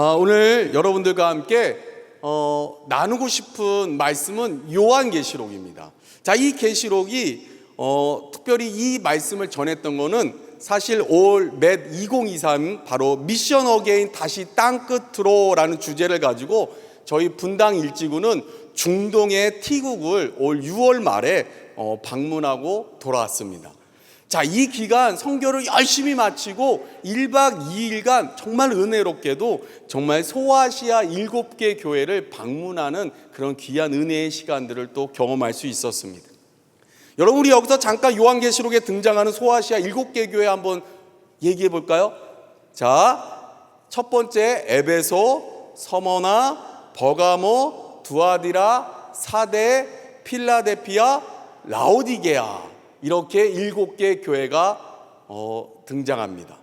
오늘 여러분들과 함께 나누고 싶은 말씀은 요한계시록입니다. 자, 이 계시록이 특별히 이 말씀을 전했던 거는 사실 올 맷 2023 바로 미션 어게인 다시 땅끝으로라는 주제를 가지고 저희 분당 일지구는 중동의 T국을 올 6월 말에 방문하고 돌아왔습니다. 자, 이 기간 선교를 열심히 마치고 1박 2일간 정말 은혜롭게도 정말 소아시아 7개 교회를 방문하는 그런 귀한 은혜의 시간들을 또 경험할 수 있었습니다. 여러분, 우리 여기서 잠깐 요한계시록에 등장하는 소아시아 7개 교회 한번 얘기해 볼까요? 자, 첫 번째 에베소, 서머나, 버가모, 두아디라, 사데, 필라델피아, 라오디게아, 이렇게 7개 교회가 등장합니다.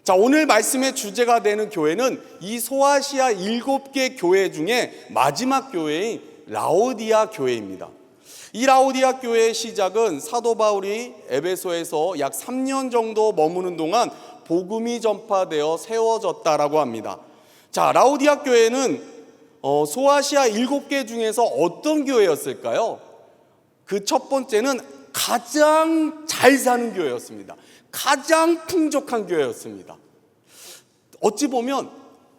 자, 오늘 말씀의 주제가 되는 교회는 이 소아시아 7개 교회 중에 마지막 교회인 라오디아 교회입니다. 이 라오디아 교회의 시작은 사도 바울이 에베소에서 약 3년 정도 머무는 동안 복음이 전파되어 세워졌다라고 합니다. 자, 라오디아 교회는 소아시아 7개 중에서 어떤 교회였을까요? 그 첫 번째는 가장 잘 사는 교회였습니다. 가장 풍족한 교회였습니다. 어찌 보면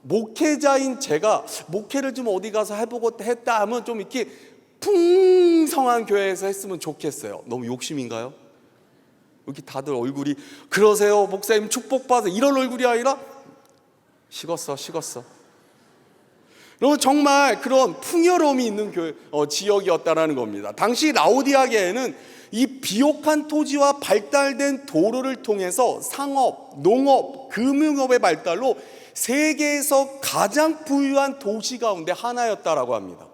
목회자인 제가 목회를 좀 어디 가서 해보고 했다 하면 좀 이렇게 풍성한 교회에서 했으면 좋겠어요. 너무 욕심인가요? 이렇게 다들 얼굴이 그러세요 목사님 축복받아, 이런 얼굴이 아니라 식었어. 그리고 정말 그런 풍요로움이 있는 교회, 지역이었다라는 겁니다. 당시 라오디아계에는 이 비옥한 토지와 발달된 도로를 통해서 상업, 농업, 금융업의 발달로 세계에서 가장 부유한 도시 가운데 하나였다라고 합니다.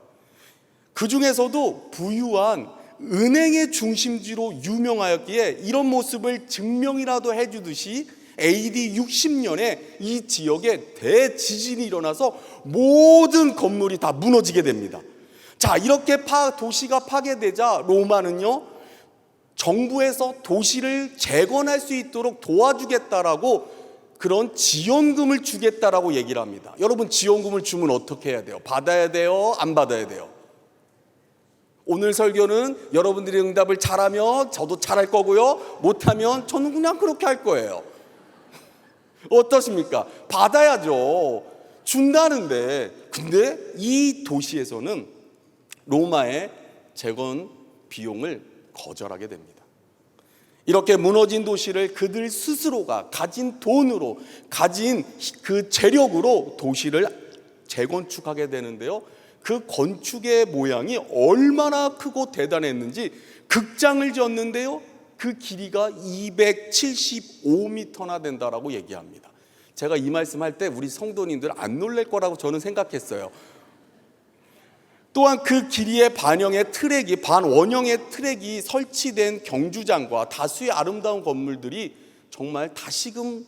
그 중에서도 부유한 은행의 중심지로 유명하였기에 이런 모습을 증명이라도 해주듯이 AD 60년에 이 지역에 대지진이 일어나서 모든 건물이 다 무너지게 됩니다. 자, 이렇게 도시가 파괴되자 로마는요, 정부에서 도시를 재건할 수 있도록 도와주겠다라고 그런 지원금을 주겠다라고 얘기를 합니다. 여러분, 지원금을 주면 어떻게 해야 돼요? 받아야 돼요? 안 받아야 돼요? 오늘 설교는 여러분들이 응답을 잘하면 저도 잘할 거고요, 못하면 저는 그냥 그렇게 할 거예요. 어떠십니까? 받아야죠. 준다는데. 근데 이 도시에서는 로마의 재건 비용을 거절하게 됩니다. 이렇게 무너진 도시를 그들 스스로가 가진 돈으로, 가진 그 재력으로 도시를 재건축하게 되는데요, 그 건축의 모양이 얼마나 크고 대단했는지 극장을 지었는데요, 그 길이가 275m나 된다라고 얘기합니다. 제가 이 말씀할 때 우리 성도님들 안 놀랄 거라고 저는 생각했어요. 또한 그 길이의 반원형의 트랙이 설치된 경주장과 다수의 아름다운 건물들이 정말 다시금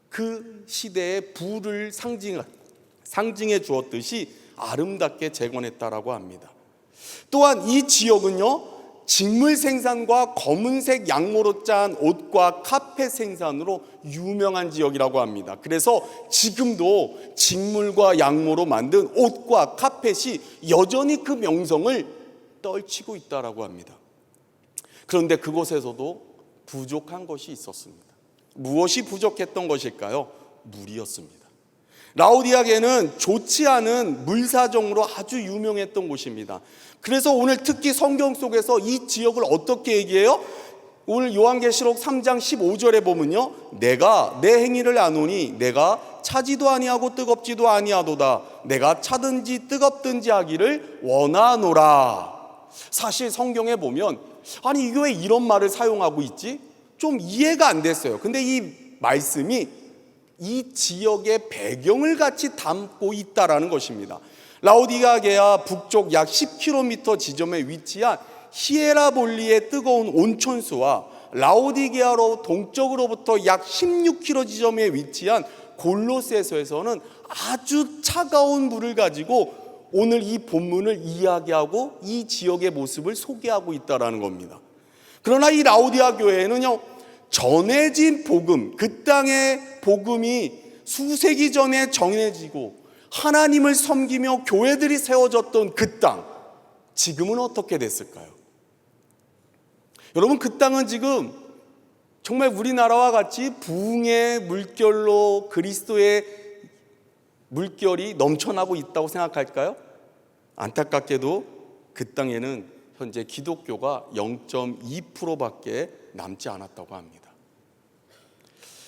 그 시대의 부를 상징해 주었듯이 아름답게 재건했다라고 합니다. 또한 이 지역은요, 직물 생산과 검은색 양모로 짠 옷과 카펫 생산으로 유명한 지역이라고 합니다. 그래서 지금도 직물과 양모로 만든 옷과 카펫이 여전히 그 명성을 떨치고 있다라고 합니다. 그런데 그곳에서도 부족한 것이 있었습니다. 무엇이 부족했던 것일까요? 물이었습니다. 라오디아계는 좋지 않은 물사정으로 아주 유명했던 곳입니다. 그래서 오늘 특히 성경 속에서 이 지역을 어떻게 얘기해요? 오늘 요한계시록 3장 15절에 보면요, 내가 내 행위를 아노니 내가 차지도 아니하고 뜨겁지도 아니하도다. 내가 차든지 뜨겁든지 하기를 원하노라. 사실 성경에 보면 아니 이게 왜 이런 말을 사용하고 있지? 좀 이해가 안 됐어요. 근데 이 말씀이 이 지역의 배경을 같이 담고 있다라는 것입니다. 라오디게아 북쪽 약 10km 지점에 위치한 히에라볼리의 뜨거운 온천수와 라오디게아로 동쪽으로부터 약 16km 지점에 위치한 골로새서에서는 아주 차가운 물을 가지고 오늘 이 본문을 이야기하고 이 지역의 모습을 소개하고 있다라는 겁니다. 그러나 이 라오디아 교회는요, 전해진 복음, 그 땅의 복음이 수세기 전에 전해지고 하나님을 섬기며 교회들이 세워졌던 그 땅, 지금은 어떻게 됐을까요? 여러분, 그 땅은 지금 정말 우리나라와 같이 부흥의 물결로 그리스도의 물결이 넘쳐나고 있다고 생각할까요? 안타깝게도 그 땅에는 현재 기독교가 0.2%밖에 남지 않았다고 합니다.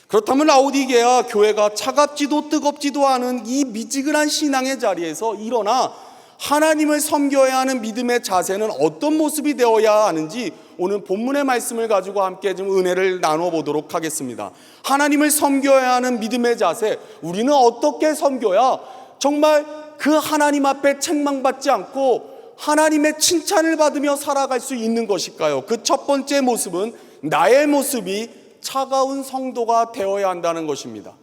그렇다면 라오디게아 교회가 차갑지도 뜨겁지도 않은 이 미지근한 신앙의 자리에서 일어나 하나님을 섬겨야 하는 믿음의 자세는 어떤 모습이 되어야 하는지 오늘 본문의 말씀을 가지고 함께 좀 은혜를 나눠보도록 하겠습니다. 하나님을 섬겨야 하는 믿음의 자세, 우리는 어떻게 섬겨야 정말 그 하나님 앞에 책망받지 않고 하나님의 칭찬을 받으며 살아갈 수 있는 것일까요? 그 첫 번째 모습은 나의 모습이 차가운 성도가 되어야 한다는 것입니다.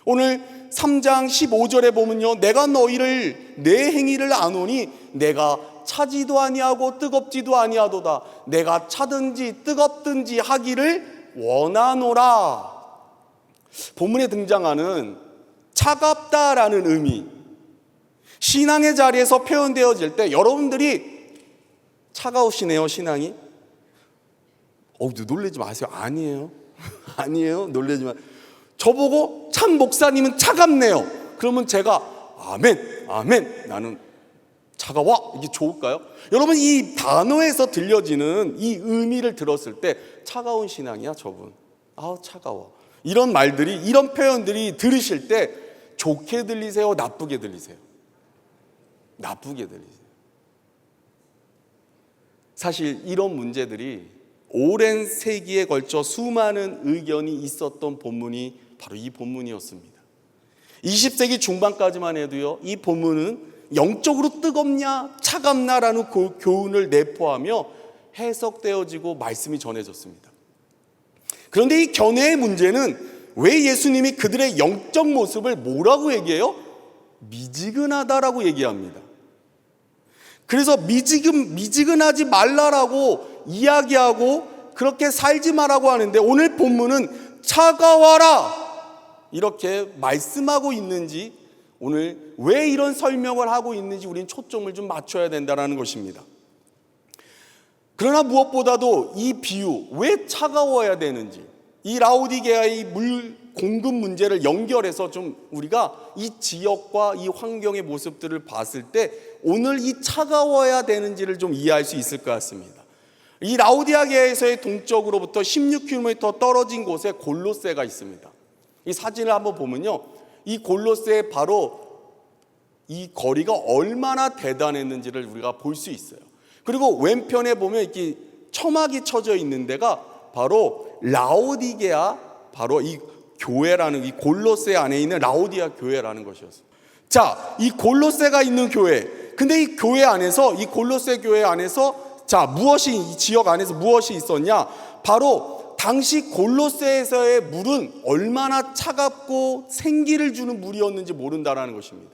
오늘 3장 15절에 보면요, 내가 너희를 내 행위를 아노니 내가 차지도 아니하고 뜨겁지도 아니하도다. 내가 차든지 뜨겁든지 하기를 원하노라. 본문에 등장하는 차갑다라는 의미, 신앙의 자리에서 표현되어질 때 여러분들이 차가우시네요, 신앙이? 놀라지 마세요. 아니에요. 아니에요. 놀라지 마. 저보고 참 목사님은 차갑네요. 그러면 제가 아멘, 아멘, 나는 차가워, 이게 좋을까요? 여러분, 이 단어에서 들려지는 이 의미를 들었을 때 차가운 신앙이야 저분, 차가워, 이런 말들이, 이런 표현들이 들으실 때 좋게 들리세요, 나쁘게 들리세요? 나쁘게 들리세요. 사실 이런 문제들이 오랜 세기에 걸쳐 수많은 의견이 있었던 본문이 바로 이 본문이었습니다. 20세기 중반까지만 해도요, 이 본문은 영적으로 뜨겁냐 차갑나라는 교훈을 내포하며 해석되어지고 말씀이 전해졌습니다. 그런데 이 견해의 문제는 왜 예수님이 그들의 영적 모습을 뭐라고 얘기해요? 미지근하다라고 얘기합니다. 그래서 미지근하지 말라라고 이야기하고 그렇게 살지 말라고 하는데 오늘 본문은 차가워라 이렇게 말씀하고 있는지, 오늘 왜 이런 설명을 하고 있는지 우리는 초점을 좀 맞춰야 된다는 것입니다. 그러나 무엇보다도 이 비유, 왜 차가워야 되는지, 이 라오디게아의 물 공급 문제를 연결해서 좀 우리가 이 지역과 이 환경의 모습들을 봤을 때 오늘 이 차가워야 되는지를 좀 이해할 수 있을 것 같습니다. 이 라오디게아에서의 동쪽으로부터 16km 떨어진 곳에 골로새가 있습니다. 이 사진을 한번 보면요, 이 골로새의 바로 이 거리가 얼마나 대단했는지를 우리가 볼 수 있어요. 그리고 왼편에 보면 이렇게 처막이 쳐져 있는 데가 바로 라오디게아, 바로 이 교회라는, 이 골로새 안에 있는 라오디게아 교회라는 것이었어요. 자, 이 골로새가 있는 교회, 근데 이 교회 안에서, 이 골로새 교회 안에서 무엇이, 이 지역 안에서 무엇이 있었냐? 바로 당시 골로새에서의 물은 얼마나 차갑고 생기를 주는 물이었는지 모른다라는 것입니다.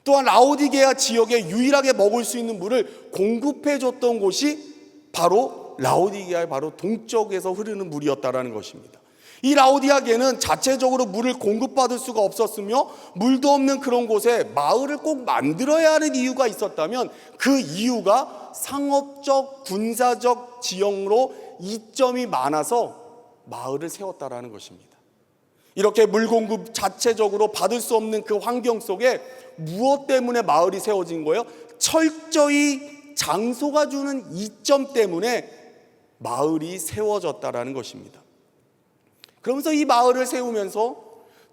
또한 라오디게아 지역에 유일하게 먹을 수 있는 물을 공급해 줬던 곳이 바로 라오디게아의 바로 동쪽에서 흐르는 물이었다라는 것입니다. 이 라오디게아는 자체적으로 물을 공급받을 수가 없었으며 물도 없는 그런 곳에 마을을 꼭 만들어야 하는 이유가 있었다면 그 이유가 상업적, 군사적 지형으로 이점이 많아서 마을을 세웠다라는 것입니다. 이렇게 물 공급 자체적으로 받을 수 없는 그 환경 속에 무엇 때문에 마을이 세워진 거예요? 철저히 장소가 주는 이점 때문에 마을이 세워졌다라는 것입니다. 그러면서 이 마을을 세우면서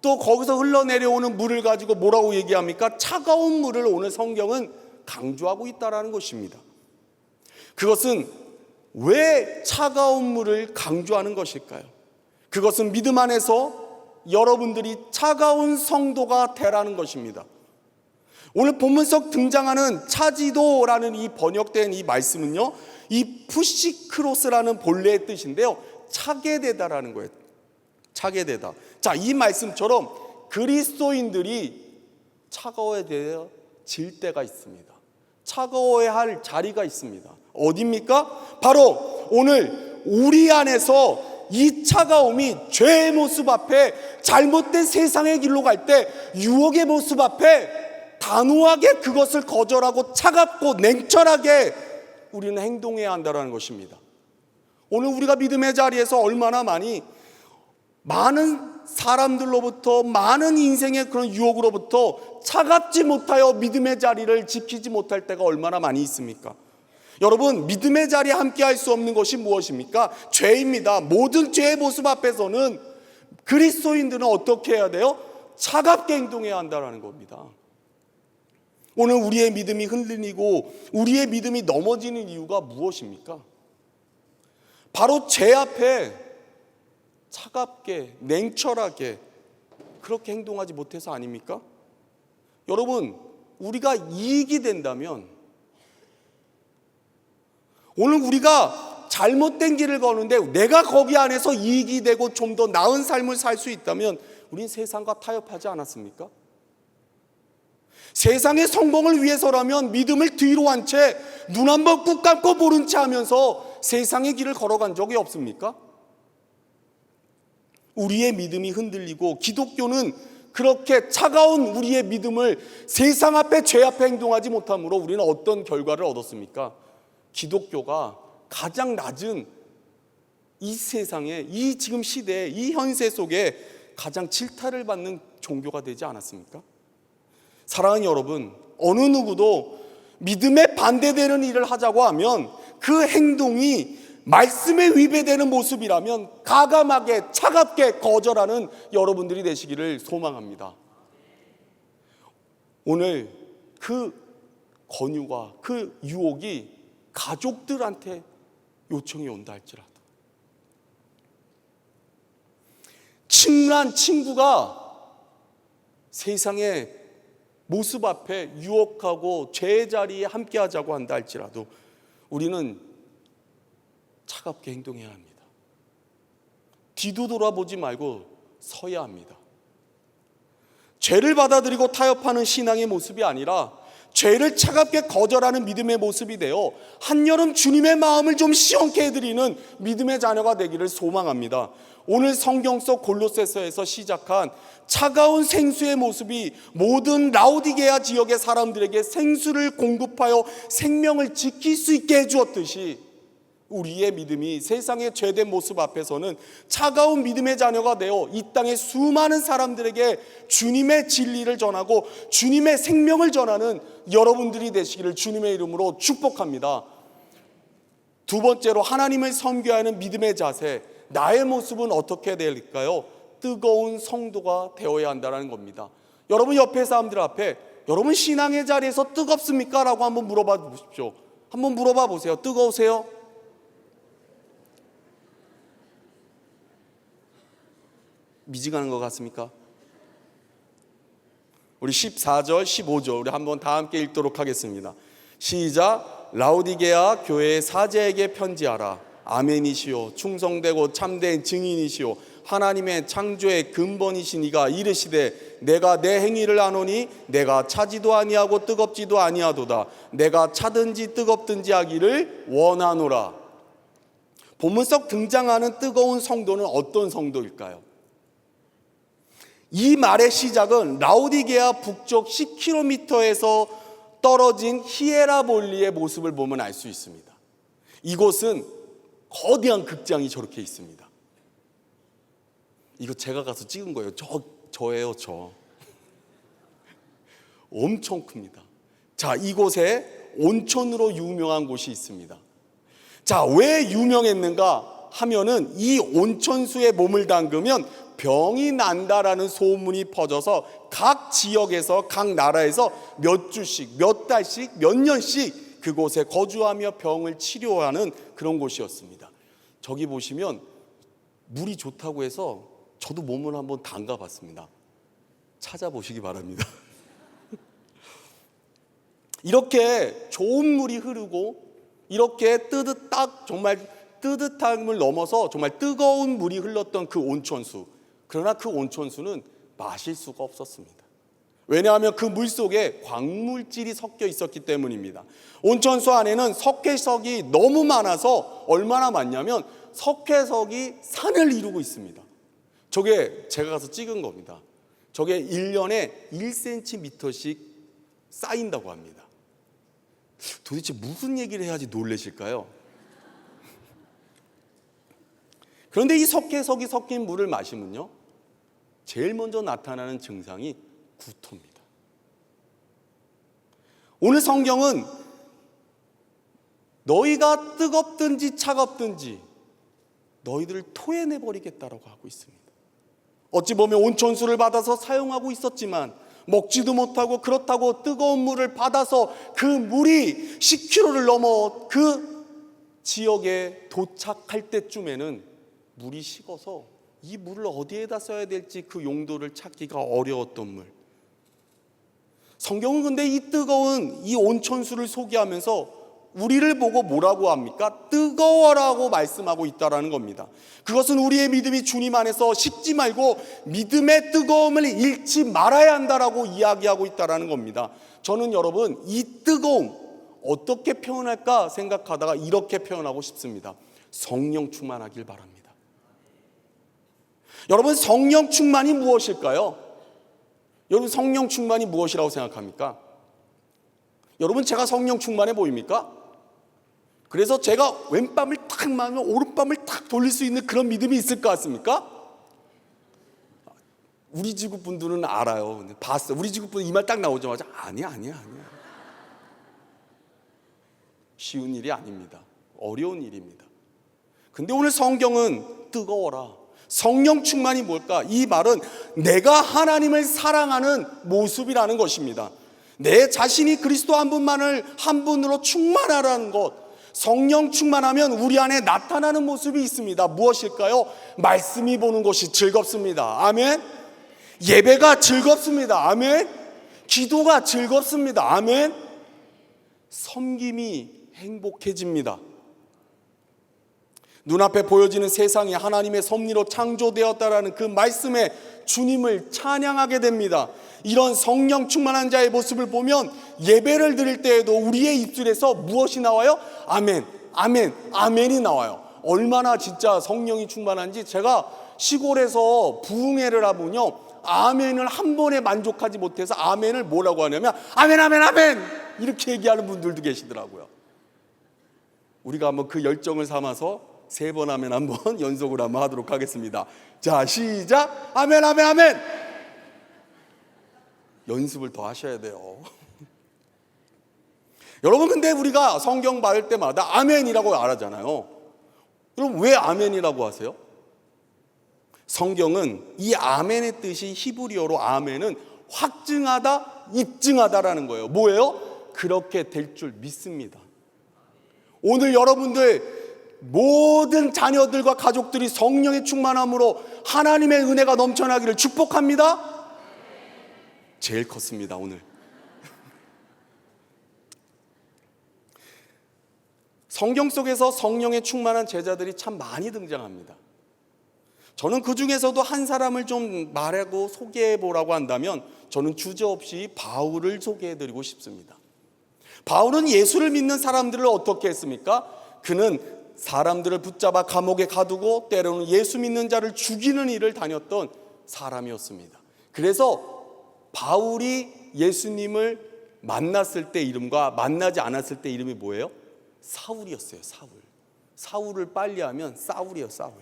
또 거기서 흘러내려오는 물을 가지고 뭐라고 얘기합니까? 차가운 물을 오늘 성경은 강조하고 있다는 것입니다. 그것은 왜 차가운 물을 강조하는 것일까요? 그것은 믿음 안에서 여러분들이 차가운 성도가 되라는 것입니다. 오늘 본문 속 등장하는 차지도라는 이 번역된 이 말씀은요, 이 푸시크로스라는 본래의 뜻인데요, 차게 되다라는 거예요. 차게 되다. 자, 이 말씀처럼 그리스도인들이 차가워야 질 때가 있습니다. 차가워야 할 자리가 있습니다. 어디입니까? 바로 오늘 우리 안에서 이 차가움이 죄의 모습 앞에, 잘못된 세상의 길로 갈 때 유혹의 모습 앞에 단호하게 그것을 거절하고 차갑고 냉철하게 우리는 행동해야 한다는 것입니다. 오늘 우리가 믿음의 자리에서 얼마나 많은 사람들로부터, 많은 인생의 그런 유혹으로부터 차갑지 못하여 믿음의 자리를 지키지 못할 때가 얼마나 많이 있습니까? 여러분, 믿음의 자리에 함께 할 수 없는 것이 무엇입니까? 죄입니다. 모든 죄의 모습 앞에서는 그리스도인들은 어떻게 해야 돼요? 차갑게 행동해야 한다는 겁니다. 오늘 우리의 믿음이 흔들리고 우리의 믿음이 넘어지는 이유가 무엇입니까? 바로 죄 앞에 차갑게, 냉철하게 그렇게 행동하지 못해서 아닙니까? 여러분, 우리가 이익이 된다면, 오늘 우리가 잘못된 길을 거는데 내가 거기 안에서 이익이 되고 좀 더 나은 삶을 살 수 있다면 우린 세상과 타협하지 않았습니까? 세상의 성공을 위해서라면 믿음을 뒤로 한 채 눈 한 번 꾹 감고 모른 채 하면서 세상의 길을 걸어간 적이 없습니까? 우리의 믿음이 흔들리고, 기독교는 그렇게 차가운 우리의 믿음을 세상 앞에, 죄 앞에 행동하지 못함으로 우리는 어떤 결과를 얻었습니까? 기독교가 가장 낮은 이 세상에, 이 지금 시대에, 이 현세 속에 가장 질타를 받는 종교가 되지 않았습니까? 사랑하는 여러분, 어느 누구도 믿음에 반대되는 일을 하자고 하면 그 행동이 말씀에 위배되는 모습이라면 가감하게, 차갑게 거절하는 여러분들이 되시기를 소망합니다. 오늘 그 권유가, 그 유혹이 가족들한테 요청이 온다 할지라도, 친한 친구가 세상의 모습 앞에 유혹하고 죄의 자리에 함께 하자고 한다 할지라도 우리는 차갑게 행동해야 합니다. 뒤도 돌아보지 말고 서야 합니다. 죄를 받아들이고 타협하는 신앙의 모습이 아니라 죄를 차갑게 거절하는 믿음의 모습이 되어 한여름 주님의 마음을 좀 시원케 해드리는 믿음의 자녀가 되기를 소망합니다. 오늘 성경 속 골로새서에서 시작한 차가운 생수의 모습이 모든 라오디게아 지역의 사람들에게 생수를 공급하여 생명을 지킬 수 있게 해주었듯이, 우리의 믿음이 세상의 죄된 모습 앞에서는 차가운 믿음의 자녀가 되어 이 땅의 수많은 사람들에게 주님의 진리를 전하고 주님의 생명을 전하는 여러분들이 되시기를 주님의 이름으로 축복합니다. 두 번째로, 하나님을 섬겨하는 믿음의 자세, 나의 모습은 어떻게 될까요? 뜨거운 성도가 되어야 한다는 겁니다. 여러분 옆에 사람들 앞에, 여러분 신앙의 자리에서 뜨겁습니까? 라고 한번 물어봐 보십시오. 한번 물어봐 보세요. 뜨거우세요? 미지근한 것 같습니까? 우리 14절, 15절 우리 한번 다 함께 읽도록 하겠습니다. 시작. 라오디게아 교회의 사제에게 편지하라. 아멘이시오. 충성되고 참된 증인이시오. 하나님의 창조의 근본이신 이가 이르시되, 내가 내 행위를 아노니 내가 차지도 아니하고 뜨겁지도 아니하도다. 내가 차든지 뜨겁든지 하기를 원하노라. 본문 속 등장하는 뜨거운 성도는 어떤 성도일까요? 이 말의 시작은 라오디게아 북쪽 10km에서 떨어진 히에라볼리의 모습을 보면 알 수 있습니다. 이곳은 거대한 극장이 저렇게 있습니다. 이거 제가 가서 찍은 거예요. 저예요, 저. 엄청 큽니다. 자, 이곳에 온천으로 유명한 곳이 있습니다. 자, 왜 유명했는가 하면은 이 온천수에 몸을 담그면 병이 난다라는 소문이 퍼져서 각 지역에서, 각 나라에서 몇 주씩, 몇 달씩, 몇 년씩 그곳에 거주하며 병을 치료하는 그런 곳이었습니다. 저기 보시면 물이 좋다고 해서 저도 몸을 한번 담가 봤습니다. 찾아보시기 바랍니다. 이렇게 좋은 물이 흐르고, 이렇게 정말 뜨뜻함을 넘어서 정말 뜨거운 물이 흘렀던 그 온천수, 그러나 그 온천수는 마실 수가 없었습니다. 왜냐하면 그 물 속에 광물질이 섞여 있었기 때문입니다. 온천수 안에는 석회석이 너무 많아서, 얼마나 많냐면 석회석이 산을 이루고 있습니다. 저게 제가 가서 찍은 겁니다. 저게 1년에 1cm씩 쌓인다고 합니다. 도대체 무슨 얘기를 해야지 놀라실까요? 그런데 이 석회석이 섞인 물을 마시면요, 제일 먼저 나타나는 증상이 구토입니다. 오늘 성경은 너희가 뜨겁든지 차갑든지 너희들을 토해내버리겠다라고 하고 있습니다. 어찌 보면 온천수를 받아서 사용하고 있었지만 먹지도 못하고, 그렇다고 뜨거운 물을 받아서 그 물이 10km를 넘어 그 지역에 도착할 때쯤에는 물이 식어서 이 물을 어디에다 써야 될지 그 용도를 찾기가 어려웠던 물. 성경은 근데 이 뜨거운 이 온천수를 소개하면서 우리를 보고 뭐라고 합니까? 뜨거워라고 말씀하고 있다라는 겁니다. 그것은 우리의 믿음이 주님 안에서 식지 말고 믿음의 뜨거움을 잃지 말아야 한다라고 이야기하고 있다라는 겁니다. 저는 여러분, 이 뜨거움 어떻게 표현할까 생각하다가 이렇게 표현하고 싶습니다. 성령 충만하길 바랍니다. 여러분, 성령 충만이 무엇일까요? 여러분, 성령 충만이 무엇이라고 생각합니까? 여러분, 제가 성령 충만해 보입니까? 그래서 제가 왼밤을 탁 맞으면 오른밤을 탁 돌릴 수 있는 그런 믿음이 있을 것 같습니까? 우리 지구 분들은 알아요. 봤어요. 우리 지구 분들 이 말 딱 나오자마자 아니야. 쉬운 일이 아닙니다. 어려운 일입니다. 근데 오늘 성경은 뜨거워라, 성령 충만이 뭘까? 이 말은 내가 하나님을 사랑하는 모습이라는 것입니다. 내 자신이 그리스도 한 분으로 충만하라는 것. 성령 충만하면 우리 안에 나타나는 모습이 있습니다. 무엇일까요? 말씀이 보는 것이 즐겁습니다. 아멘. 예배가 즐겁습니다. 아멘. 기도가 즐겁습니다. 아멘. 섬김이 행복해집니다. 눈앞에 보여지는 세상이 하나님의 섭리로 창조되었다라는 그 말씀에 주님을 찬양하게 됩니다. 이런 성령 충만한 자의 모습을 보면 예배를 드릴 때에도 우리의 입술에서 무엇이 나와요? 아멘, 아멘, 아멘이 나와요. 얼마나 진짜 성령이 충만한지, 제가 시골에서 부흥회를 하면요, 아멘을 한 번에 만족하지 못해서 아멘을 뭐라고 하냐면 아멘, 아멘, 아멘 이렇게 얘기하는 분들도 계시더라고요. 우리가 한번 그 열정을 삼아서 3번 아멘 한번 연속으로 한번 하도록 하겠습니다. 자, 시작. 아멘, 아멘, 아멘. 연습을 더 하셔야 돼요. 여러분, 근데 우리가 성경 받을 때마다 아멘이라고 말하잖아요. 그럼 왜 아멘이라고 하세요? 성경은 이 아멘의 뜻이 히브리어로 아멘은 확증하다, 입증하다라는 거예요. 뭐예요? 그렇게 될 줄 믿습니다. 오늘 여러분들 모든 자녀들과 가족들이 성령의 충만함으로 하나님의 은혜가 넘쳐나기를 축복합니다. 제일 컸습니다, 오늘. 성경 속에서 성령의 충만한 제자들이 참 많이 등장합니다. 저는 그 중에서도 한 사람을 좀 말하고 소개해 보라고 한다면 저는 주저없이 바울을 소개해 드리고 싶습니다. 바울은 예수를 믿는 사람들을 어떻게 했습니까? 그는 사람들을 붙잡아 감옥에 가두고 때로는 예수 믿는 자를 죽이는 일을 다녔던 사람이었습니다. 그래서 바울이 예수님을 만났을 때 이름과 만나지 않았을 때 이름이 뭐예요? 사울이었어요. 사울을 빨리 하면 사울이에요. 사울.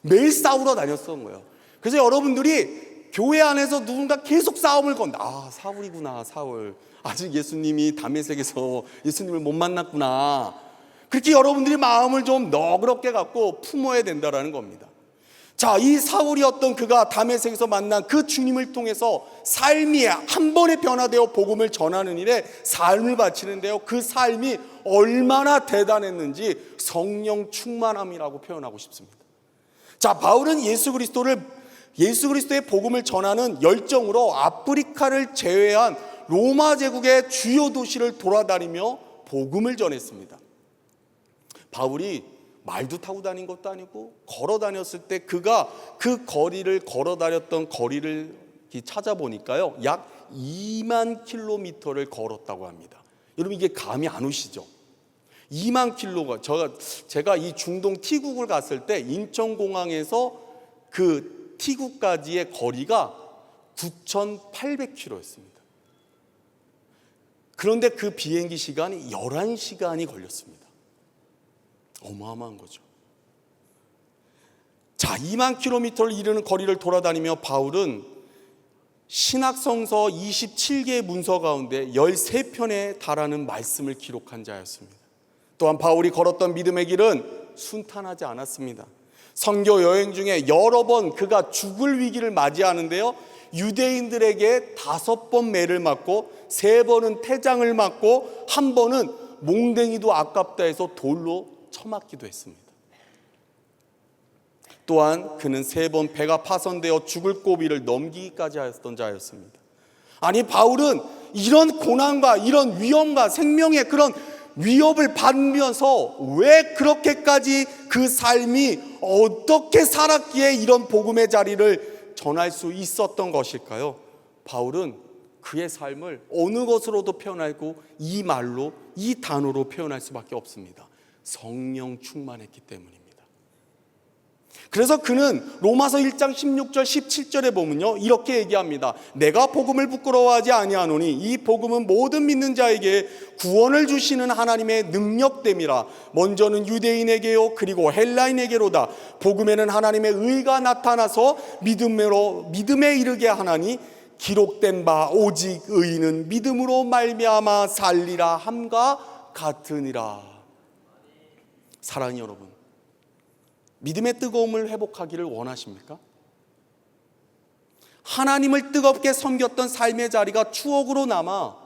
매일 싸우러 다녔던 거예요. 그래서 여러분들이 교회 안에서 누군가 계속 싸움을 건다. 아, 사울이구나, 사울. 아직 예수님이 다메섹에서 예수님을 못 만났구나. 그렇게 여러분들이 마음을 좀 너그럽게 갖고 품어야 된다라는 겁니다. 자, 이 사울이었던 그가 다메섹에서 만난 그 주님을 통해서 삶이 한 번에 변화되어 복음을 전하는 일에 삶을 바치는데요, 그 삶이 얼마나 대단했는지 성령 충만함이라고 표현하고 싶습니다. 자, 바울은 예수 그리스도의 복음을 전하는 열정으로 아프리카를 제외한 로마 제국의 주요 도시를 돌아다니며 복음을 전했습니다. 바울이 말도 타고 다닌 것도 아니고 걸어 다녔을 때 그가 그 거리를 걸어 다녔던 거리를 찾아보니까요, 약 2만 킬로미터를 걸었다고 합니다. 여러분, 이게 감이 안 오시죠? 2만 킬로가 제가 이 중동 티국을 갔을 때 인천공항에서 그 티국까지의 거리가 9,800km였습니다. 그런데 그 비행기 시간이 11시간이 걸렸습니다. 어마어마한 거죠. 자, 2만 킬로미터를 이르는 거리를 돌아다니며 바울은 신학성서 27개의 문서 가운데 13편에 달하는 말씀을 기록한 자였습니다. 또한 바울이 걸었던 믿음의 길은 순탄하지 않았습니다. 선교 여행 중에 여러 번 그가 죽을 위기를 맞이하는데요, 유대인들에게 5번 매를 맞고 3번은 태장을 맞고 1번은 몽댕이도 아깝다 해서 돌로 쳐맞기도 했습니다. 또한 그는 3번 배가 파손되어 죽을 고비를 넘기기까지 하였던 자였습니다. 아니, 바울은 이런 고난과 이런 위험과 생명의 그런 위협을 받으면서 왜 그렇게까지 그 삶이 어떻게 살았기에 이런 복음의 자리를 전할 수 있었던 것일까요? 바울은 그의 삶을 어느 것으로도 표현하고 이 말로, 이 단어로 표현할 수밖에 없습니다. 성령 충만했기 때문입니다. 그래서 그는 로마서 1장 16절 17절에 보면요, 이렇게 얘기합니다. 내가 복음을 부끄러워하지 아니하노니 이 복음은 모든 믿는 자에게 구원을 주시는 하나님의 능력됨이라. 먼저는 유대인에게요 그리고 헬라인에게로다. 복음에는 하나님의 의가 나타나서 믿음에 이르게 하나니 기록된 바 오직 의인은 믿음으로 말미암아 살리라 함과 같으니라. 사랑하는 여러분, 믿음의 뜨거움을 회복하기를 원하십니까? 하나님을 뜨겁게 섬겼던 삶의 자리가 추억으로 남아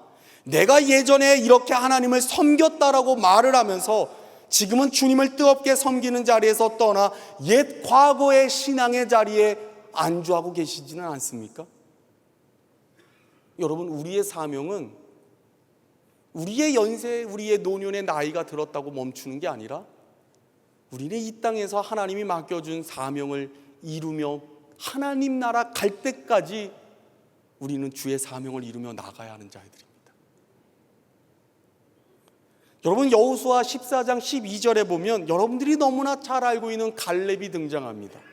내가 예전에 이렇게 하나님을 섬겼다라고 말을 하면서 지금은 주님을 뜨겁게 섬기는 자리에서 떠나 옛 과거의 신앙의 자리에 안주하고 계시지는 않습니까? 여러분, 우리의 사명은 우리의 연세, 우리의 노년의 나이가 들었다고 멈추는 게 아니라 우리는 이 땅에서 하나님이 맡겨준 사명을 이루며 하나님 나라 갈 때까지 우리는 주의 사명을 이루며 나가야 하는 자들입니다. 여러분, 여호수아 14장 12절에 보면 여러분들이 너무나 잘 알고 있는 갈렙이 등장합니다.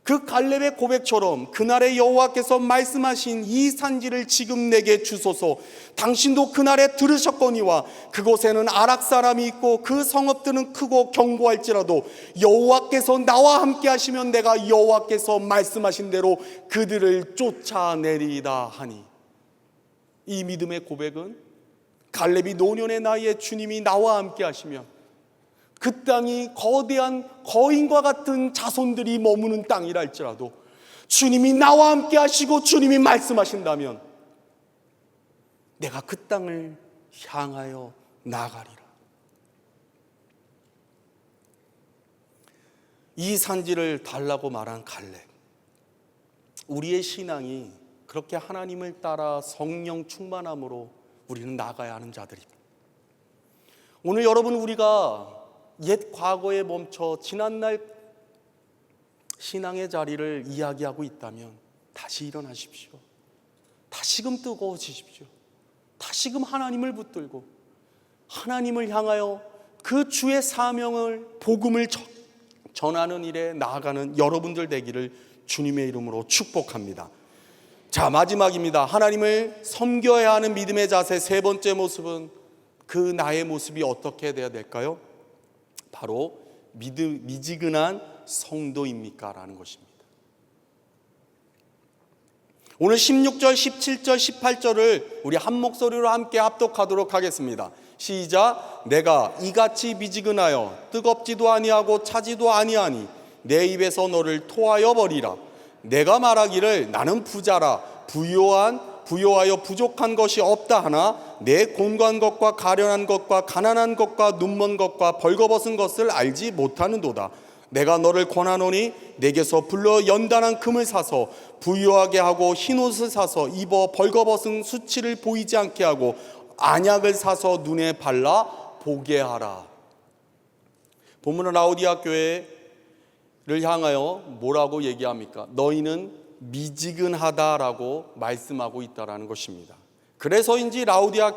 그 갈렙의 고백처럼 그날에 여호와께서 말씀하신 이 산지를 지금 내게 주소서. 당신도 그날에 들으셨거니와 그곳에는 아락 사람이 있고 그 성읍들은 크고 견고할지라도 여호와께서 나와 함께 하시면 내가 여호와께서 말씀하신 대로 그들을 쫓아내리이다 하니. 이 믿음의 고백은 갈렙이 노년의 나이에 주님이 나와 함께 하시면 그 땅이 거대한 거인과 같은 자손들이 머무는 땅이라 할지라도 주님이 나와 함께 하시고 주님이 말씀하신다면 내가 그 땅을 향하여 나가리라. 이 산지를 달라고 말한 갈렙, 우리의 신앙이 그렇게 하나님을 따라 성령 충만함으로 우리는 나가야 하는 자들입니다. 오늘 여러분, 우리가 옛 과거에 멈춰 지난날 신앙의 자리를 이야기하고 있다면 다시 일어나십시오. 다시금 뜨거워지십시오. 다시금 하나님을 붙들고 하나님을 향하여 그 주의 사명을, 복음을 전하는 일에 나아가는 여러분들 되기를 주님의 이름으로 축복합니다. 자, 마지막입니다. 하나님을 섬겨야 하는 믿음의 자세 세 번째 모습은 그 나의 모습이 어떻게 돼야 될까요? 바로 미지근한 성도입니까? 라는 것입니다. 오늘 16절, 17절, 18절을 우리 한 목소리로 함께 합독하도록 하겠습니다. 시작. 내가 이같이 미지근하여 뜨겁지도 아니하고 차지도 아니하니 내 입에서 너를 토하여 버리라. 내가 말하기를 나는 부자라 부요하여 부족한 것이 없다 하나 내 곤고한 것과 가련한 것과 가난한 것과 눈먼 것과 벌거벗은 것을 알지 못하는도다. 내가 너를 권하노니 내게서 불러 연단한 금을 사서 부유하게 하고 흰옷을 사서 입어 벌거벗은 수치를 보이지 않게 하고 안약을 사서 눈에 발라 보게 하라. 본문은 라오디아 교회를 향하여 뭐라고 얘기합니까? 너희는 미지근하다라고 말씀하고 있다라는 것입니다. 그래서인지 라오디아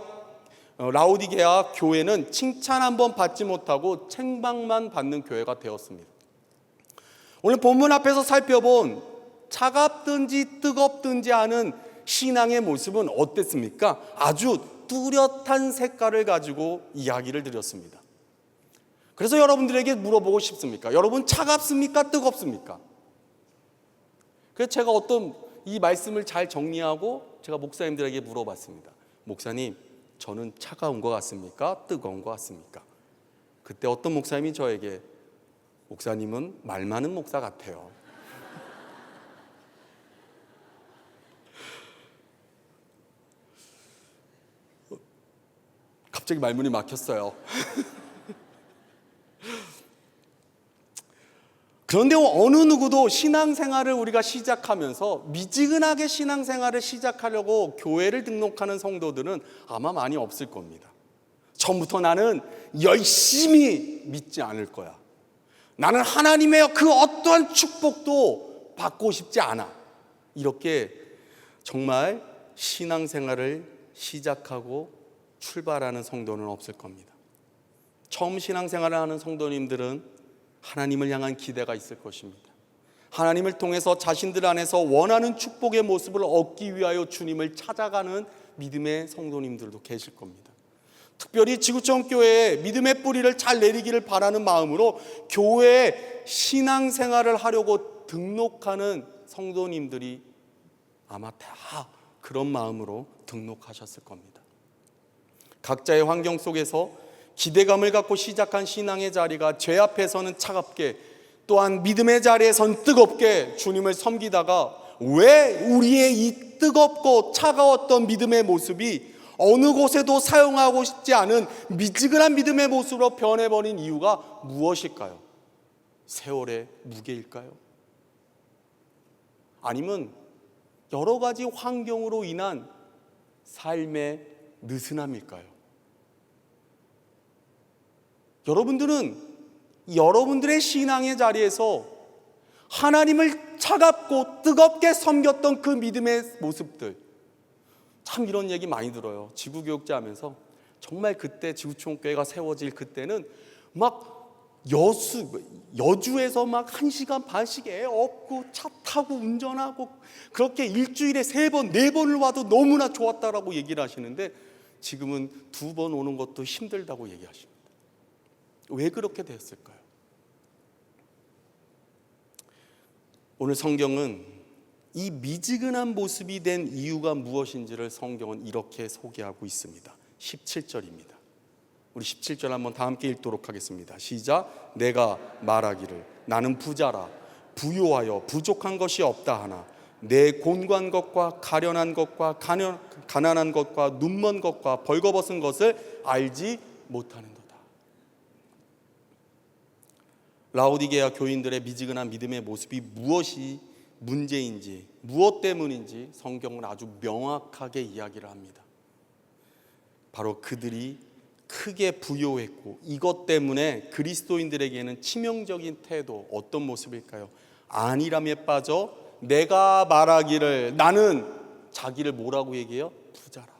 라오디게아 교회는 칭찬 한번 받지 못하고 책망만 받는 교회가 되었습니다. 오늘 본문 앞에서 살펴본 차갑든지 뜨겁든지 하는 신앙의 모습은 어땠습니까? 아주 뚜렷한 색깔을 가지고 이야기를 드렸습니다. 그래서 여러분들에게 물어보고 싶습니까? 여러분 차갑습니까? 뜨겁습니까? 그래서 제가 이 말씀을 잘 정리하고 제가 목사님들에게 물어봤습니다. 목사님, 저는 차가운 것 같습니까? 뜨거운 것 같습니까? 그때 어떤 목사님이 저에게 목사님은 말 많은 목사 같아요. 갑자기 말문이 막혔어요. 그런데 어느 누구도 신앙생활을 우리가 시작하면서 미지근하게 신앙생활을 시작하려고 교회를 등록하는 성도들은 아마 많이 없을 겁니다. 처음부터 나는 열심히 믿지 않을 거야. 나는 하나님의 그 어떠한 축복도 받고 싶지 않아. 이렇게 정말 신앙생활을 시작하고 출발하는 성도는 없을 겁니다. 처음 신앙생활을 하는 성도님들은 하나님을 향한 기대가 있을 것입니다. 하나님을 통해서 자신들 안에서 원하는 축복의 모습을 얻기 위하여 주님을 찾아가는 믿음의 성도님들도 계실 겁니다. 특별히 지구촌 교회에 믿음의 뿌리를 잘 내리기를 바라는 마음으로 교회에 신앙생활을 하려고 등록하는 성도님들이 아마 다 그런 마음으로 등록하셨을 겁니다. 각자의 환경 속에서 기대감을 갖고 시작한 신앙의 자리가 죄 앞에서는 차갑게, 또한 믿음의 자리에선 뜨겁게 주님을 섬기다가 왜 우리의 이 뜨겁고 차가웠던 믿음의 모습이 어느 곳에도 사용하고 싶지 않은 미지근한 믿음의 모습으로 변해버린 이유가 무엇일까요? 세월의 무게일까요? 아니면 여러 가지 환경으로 인한 삶의 느슨함일까요? 여러분들은 여러분들의 신앙의 자리에서 하나님을 차갑고 뜨겁게 섬겼던 그 믿음의 모습들, 참 이런 얘기 많이 들어요. 지구교육자 하면서 정말 그때 지구촌교회가 세워질 그때는 막 여주에서 막 1시간 반씩 애 업고 차 타고 운전하고 그렇게 일주일에 3번, 4번을 와도 너무나 좋았다라고 얘기를 하시는데 지금은 2번 오는 것도 힘들다고 얘기하십니다. 왜 그렇게 됐을까요? 오늘 성경은 이 미지근한 모습이 된 이유가 무엇인지를 성경은 이렇게 소개하고 있습니다. 17절입니다. 우리 17절 한번 다 함께 읽도록 하겠습니다. 시작. 내가 말하기를 나는 부자라 부요하여 부족한 것이 없다 하나 내 곤고한 것과 가련한 것과 가난한 것과 눈먼 것과 벌거벗은 것을 알지 못하는도다. 라오디게아 교인들의 미지근한 믿음의 모습이 무엇이 문제인지, 무엇 때문인지 성경은 아주 명확하게 이야기를 합니다. 바로 그들이 크게 부요했고 이것 때문에 그리스도인들에게는 치명적인 태도, 어떤 모습일까요? 안일함에 빠져 내가 말하기를 나는 자기를 뭐라고 얘기해요? 부자라.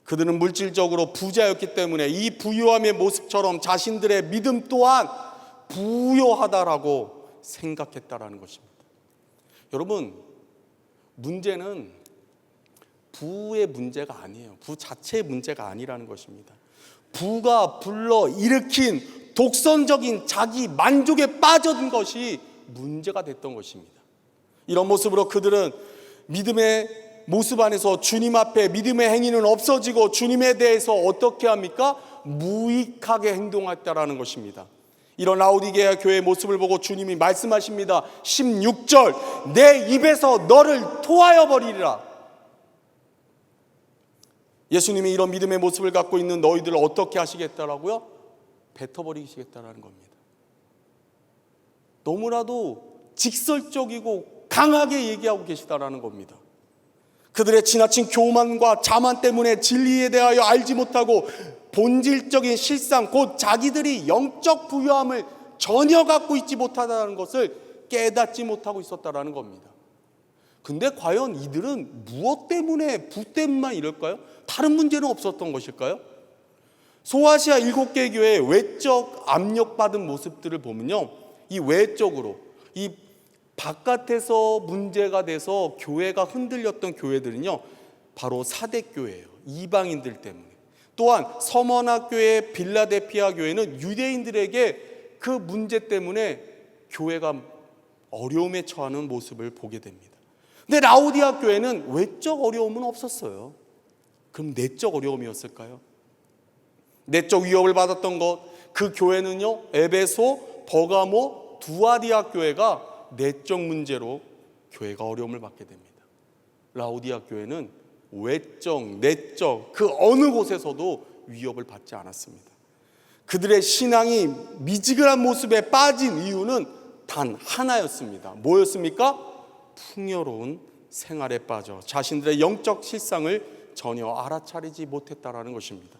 그들은 물질적으로 부자였기 때문에 이 부유함의 모습처럼 자신들의 믿음 또한 부유하다라고 생각했다라는 것입니다. 여러분, 문제는 부의 문제가 아니에요. 부 자체의 문제가 아니라는 것입니다. 부가 불러 일으킨 독선적인 자기 만족에 빠진 것이 문제가 됐던 것입니다. 이런 모습으로 그들은 믿음의 모습 안에서 주님 앞에 믿음의 행위는 없어지고 주님에 대해서 어떻게 합니까? 무익하게 행동했다라는 것입니다. 이런 라오디게아 교회의 모습을 보고 주님이 말씀하십니다. 16절 내 입에서 너를 토하여 버리리라. 예수님이 이런 믿음의 모습을 갖고 있는 너희들을 어떻게 하시겠다라고요? 뱉어버리시겠다라는 겁니다. 너무나도 직설적이고 강하게 얘기하고 계시다라는 겁니다. 그들의 지나친 교만과 자만 때문에 진리에 대하여 알지 못하고 본질적인 실상, 곧 자기들이 영적 부유함을 전혀 갖고 있지 못하다는 것을 깨닫지 못하고 있었다라는 겁니다. 근데 과연 이들은 무엇 때문에, 부 때문만 이럴까요? 다른 문제는 없었던 것일까요? 소아시아 7개 교회의 외적 압력받은 모습들을 보면요, 이 외적으로, 이 바깥에서 문제가 돼서 교회가 흔들렸던 교회들은요, 바로 사대교회예요. 이방인들 때문에. 또한 서머나 교회, 빌라델피아 교회는 유대인들에게 그 문제 때문에 교회가 어려움에 처하는 모습을 보게 됩니다. 근데 라오디아 교회는 외적 어려움은 없었어요. 그럼 내적 어려움이었을까요? 내적 위협을 받았던 것, 그 교회는요, 에베소, 버가모, 두아디아 교회가 내적 문제로 교회가 어려움을 받게 됩니다. 라오디아 교회는 외적, 내적 그 어느 곳에서도 위협을 받지 않았습니다. 그들의 신앙이 미지근한 모습에 빠진 이유는 단 하나였습니다. 뭐였습니까? 풍요로운 생활에 빠져 자신들의 영적 실상을 전혀 알아차리지 못했다라는 것입니다.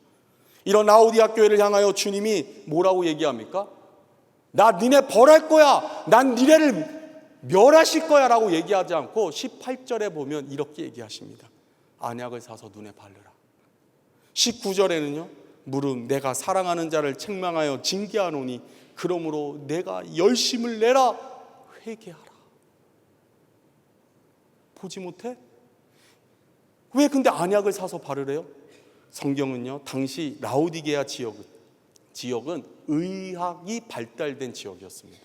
이런 라오디아 교회를 향하여 주님이 뭐라고 얘기합니까? 나 니네 벌할 거야, 난 니네를 멸하실 거야 라고 얘기하지 않고 18절에 보면 이렇게 얘기하십니다. 안약을 사서 눈에 바르라. 19절에는요, 무릇 내가 사랑하는 자를 책망하여 징계하노니 그러므로 내가 열심을 내라 회개하라. 보지 못해? 왜 근데 안약을 사서 바르래요? 성경은요, 당시 라오디게아 지역은 의학이 발달된 지역이었습니다.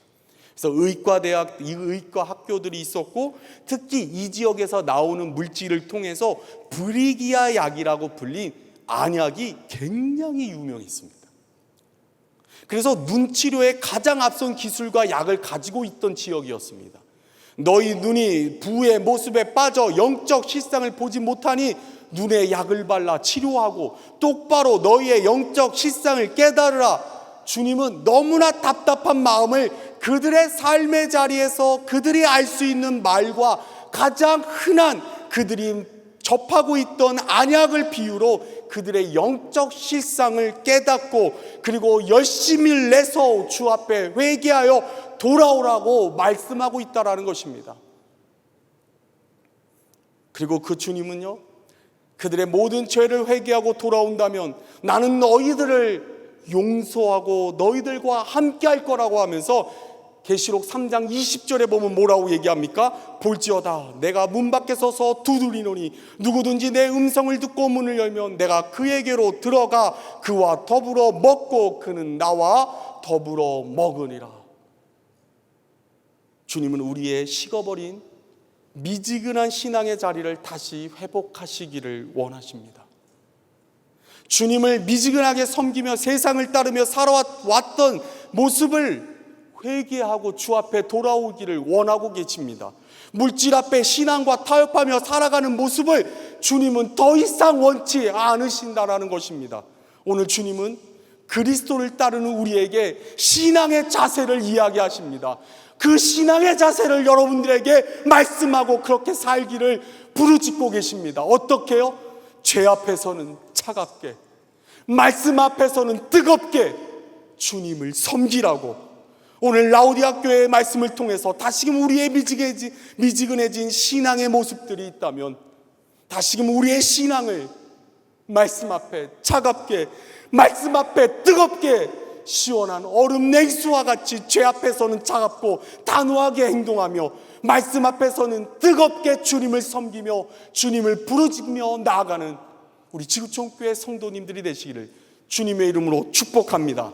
그래서 의과대학, 의과 학교들이 있었고, 특히 이 지역에서 나오는 물질을 통해서 브리기아 약이라고 불린 안약이 굉장히 유명했습니다. 그래서 눈치료에 가장 앞선 기술과 약을 가지고 있던 지역이었습니다. 너희 눈이 부의 모습에 빠져 영적 실상을 보지 못하니 눈에 약을 발라 치료하고 똑바로 너희의 영적 실상을 깨달으라. 주님은 너무나 답답한 마음을 그들의 삶의 자리에서 그들이 알 수 있는 말과 가장 흔한 그들이 접하고 있던 안약을 비유로 그들의 영적 실상을 깨닫고 그리고 열심히 내서 주 앞에 회개하여 돌아오라고 말씀하고 있다라는 것입니다. 그리고 그 주님은요, 그들의 모든 죄를 회개하고 돌아온다면 나는 너희들을 용서하고 너희들과 함께 할 거라고 하면서 계시록 3장 20절에 보면 뭐라고 얘기합니까? 볼지어다 내가 문 밖에 서서 두드리노니 누구든지 내 음성을 듣고 문을 열면 내가 그에게로 들어가 그와 더불어 먹고 그는 나와 더불어 먹으니라. 주님은 우리의 식어버린 미지근한 신앙의 자리를 다시 회복하시기를 원하십니다. 주님을 미지근하게 섬기며 세상을 따르며 살아왔던 모습을 회개하고 주 앞에 돌아오기를 원하고 계십니다. 물질 앞에 신앙과 타협하며 살아가는 모습을 주님은 더 이상 원치 않으신다라는 것입니다. 오늘 주님은 그리스도를 따르는 우리에게 신앙의 자세를 이야기하십니다. 그 신앙의 자세를 여러분들에게 말씀하고 그렇게 살기를 부르짖고 계십니다. 어떻게요? 죄 앞에서는 차갑게, 말씀 앞에서는 뜨겁게 주님을 섬기라고. 오늘 라오디아 교회의 말씀을 통해서 다시금 우리의 미지근해진 신앙의 모습들이 있다면 다시금 우리의 신앙을 말씀 앞에 차갑게, 말씀 앞에 뜨겁게, 시원한 얼음 냉수와 같이 죄 앞에서는 차갑고 단호하게 행동하며 말씀 앞에서는 뜨겁게 주님을 섬기며 주님을 부르짖으며 나아가는 우리 지구촌교회 성도님들이 되시기를 주님의 이름으로 축복합니다.